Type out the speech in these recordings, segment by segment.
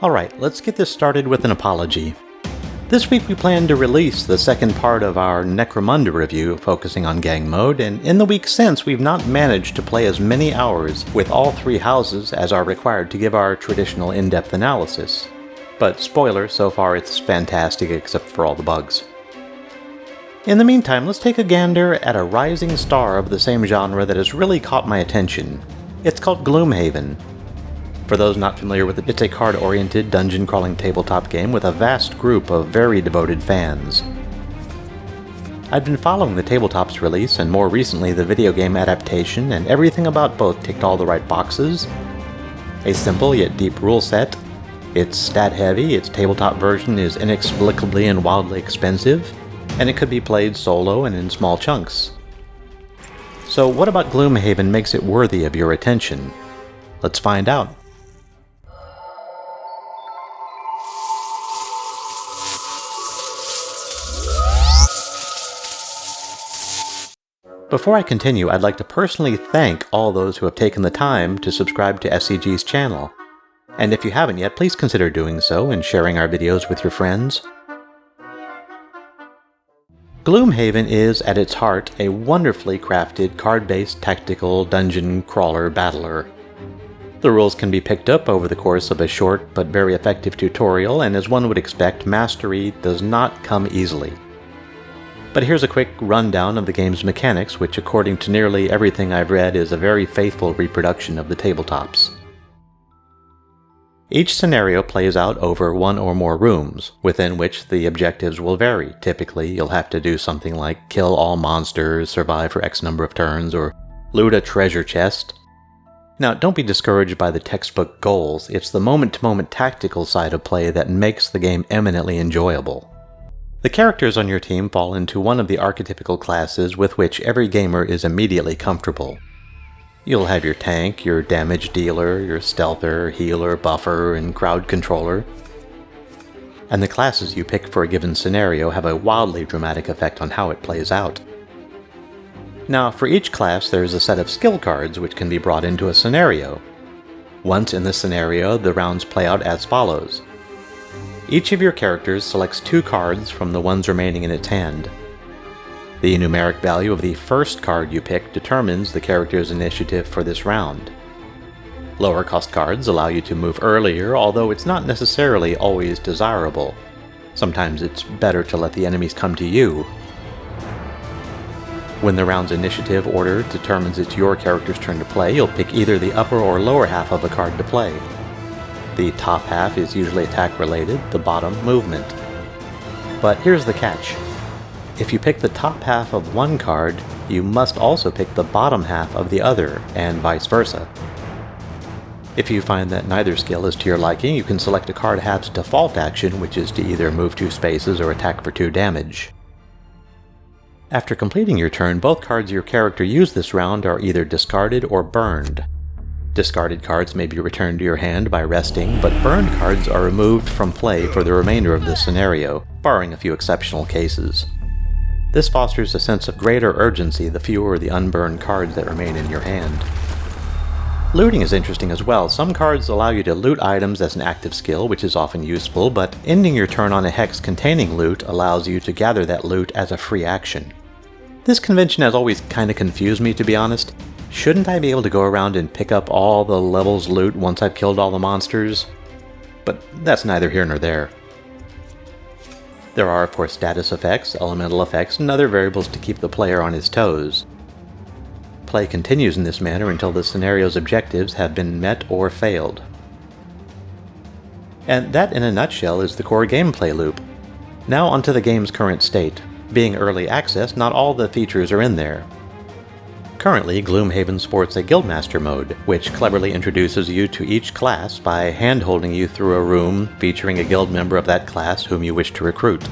Alright, let's get this started with an apology. This week we plan to release the second part of our Necromunda review focusing on gang mode, and in the week since we've not managed to play as many hours with all three houses as are required to give our traditional in-depth analysis. But spoiler, so far it's fantastic except for all the bugs. In the meantime, let's take a gander at a rising star of the same genre that has really caught my attention. It's called Gloomhaven. For those not familiar with it, it's a card-oriented, dungeon-crawling tabletop game with a vast group of very devoted fans. I've been following the tabletop's release and more recently the video game adaptation, and everything about both ticked all the right boxes. A simple yet deep rule set. It's stat-heavy, its tabletop version is inexplicably and wildly expensive, and it could be played solo and in small chunks. So what about Gloomhaven makes it worthy of your attention? Let's find out. Before I continue, I'd like to personally thank all those who have taken the time to subscribe to SCG's channel. And if you haven't yet, please consider doing so and sharing our videos with your friends. Gloomhaven is, at its heart, a wonderfully crafted, card-based tactical dungeon crawler battler. The rules can be picked up over the course of a short but very effective tutorial, and as one would expect, mastery does not come easily. But here's a quick rundown of the game's mechanics, which according to nearly everything I've read is a very faithful reproduction of the tabletops. Each scenario plays out over one or more rooms, within which the objectives will vary. Typically, you'll have to do something like kill all monsters, survive for X number of turns, or loot a treasure chest. Now, don't be discouraged by the textbook goals, it's the moment-to-moment tactical side of play that makes the game eminently enjoyable. The characters on your team fall into one of the archetypical classes with which every gamer is immediately comfortable. You'll have your tank, your damage dealer, your stealther, healer, buffer, and crowd controller. And the classes you pick for a given scenario have a wildly dramatic effect on how it plays out. Now, for each class there's a set of skill cards which can be brought into a scenario. Once in the scenario, the rounds play out as follows. Each of your characters selects 2 cards from the ones remaining in its hand. The numeric value of the first card you pick determines the character's initiative for this round. Lower cost cards allow you to move earlier, although it's not necessarily always desirable. Sometimes it's better to let the enemies come to you. When the round's initiative order determines it's your character's turn to play, you'll pick either the upper or lower half of a card to play. The top half is usually attack related, the bottom movement. But here's the catch. If you pick the top half of one card, you must also pick the bottom half of the other, and vice versa. If you find that neither skill is to your liking, you can select a card half's default action, which is to either move 2 spaces or attack for 2 damage. After completing your turn, both cards your character used this round are either discarded or burned. Discarded cards may be returned to your hand by resting, but burned cards are removed from play for the remainder of the scenario, barring a few exceptional cases. This fosters a sense of greater urgency the fewer the unburned cards that remain in your hand. Looting is interesting as well. Some cards allow you to loot items as an active skill, which is often useful, but ending your turn on a hex containing loot allows you to gather that loot as a free action. This convention has always kinda confused me, to be honest. Shouldn't I be able to go around and pick up all the level's loot once I've killed all the monsters? But that's neither here nor there. There are, of course, status effects, elemental effects, and other variables to keep the player on his toes. Play continues in this manner until the scenario's objectives have been met or failed. And that, in a nutshell, is the core gameplay loop. Now onto the game's current state. Being early access, not all the features are in there. Currently, Gloomhaven sports a Guildmaster mode, which cleverly introduces you to each class by hand-holding you through a room featuring a guild member of that class whom you wish to recruit.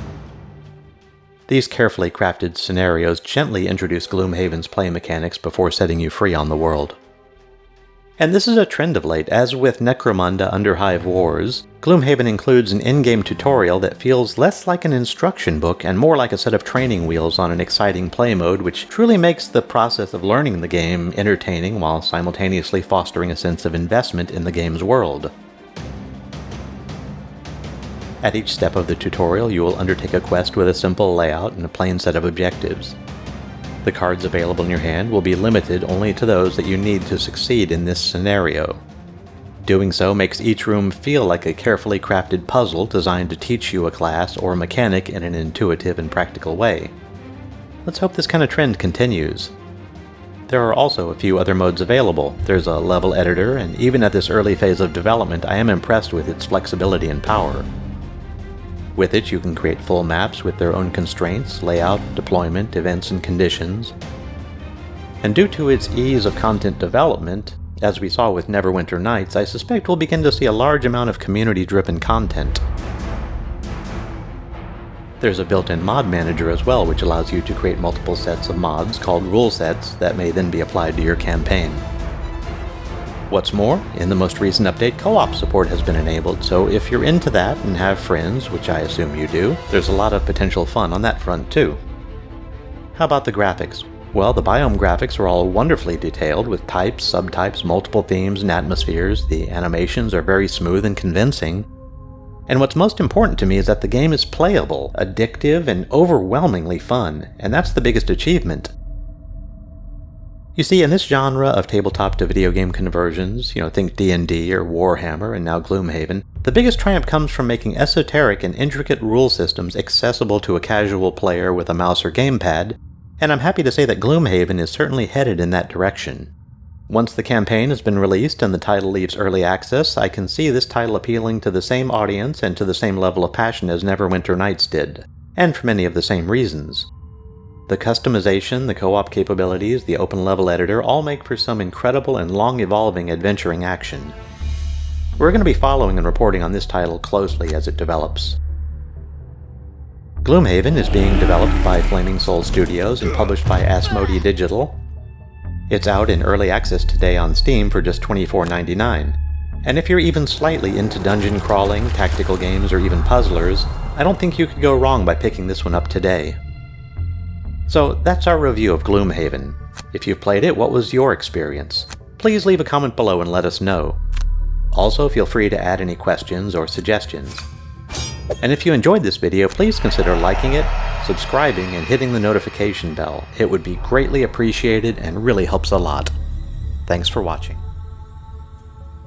These carefully crafted scenarios gently introduce Gloomhaven's play mechanics before setting you free on the world. And this is a trend of late, as with Necromunda Underhive Wars, Gloomhaven includes an in-game tutorial that feels less like an instruction book and more like a set of training wheels on an exciting play mode, which truly makes the process of learning the game entertaining while simultaneously fostering a sense of investment in the game's world. At each step of the tutorial, you will undertake a quest with a simple layout and a plain set of objectives. The cards available in your hand will be limited only to those that you need to succeed in this scenario. Doing so makes each room feel like a carefully crafted puzzle designed to teach you a class or a mechanic in an intuitive and practical way. Let's hope this kind of trend continues. There are also a few other modes available. There's a level editor, and even at this early phase of development, I am impressed with its flexibility and power. With it, you can create full maps with their own constraints, layout, deployment, events, and conditions. And due to its ease of content development, as we saw with Neverwinter Nights, I suspect we'll begin to see a large amount of community-driven content. There's a built-in mod manager as well, which allows you to create multiple sets of mods called rule sets that may then be applied to your campaign. What's more, in the most recent update, co-op support has been enabled, so if you're into that and have friends, which I assume you do, there's a lot of potential fun on that front too. How about the graphics? Well, the biome graphics are all wonderfully detailed with types, subtypes, multiple themes, and atmospheres. The animations are very smooth and convincing. And what's most important to me is that the game is playable, addictive, and overwhelmingly fun, and that's the biggest achievement. You see, in this genre of tabletop to video game conversions, think D&D or Warhammer and now Gloomhaven, the biggest triumph comes from making esoteric and intricate rule systems accessible to a casual player with a mouse or gamepad, and I'm happy to say that Gloomhaven is certainly headed in that direction. Once the campaign has been released and the title leaves early access, I can see this title appealing to the same audience and to the same level of passion as Neverwinter Nights did, and for many of the same reasons. The customization, the co-op capabilities, the open level editor all make for some incredible and long-evolving adventuring action. We're going to be following and reporting on this title closely as it develops. Gloomhaven is being developed by Flaming Soul Studios and published by Asmodee Digital. It's out in early access today on Steam for just $24.99. And if you're even slightly into dungeon crawling, tactical games, or even puzzlers, I don't think you could go wrong by picking this one up today. So that's our review of Gloomhaven. If you've played it, what was your experience? Please leave a comment below and let us know. Also, feel free to add any questions or suggestions. And if you enjoyed this video, please consider liking it, subscribing, and hitting the notification bell. It would be greatly appreciated and really helps a lot. Thanks for watching.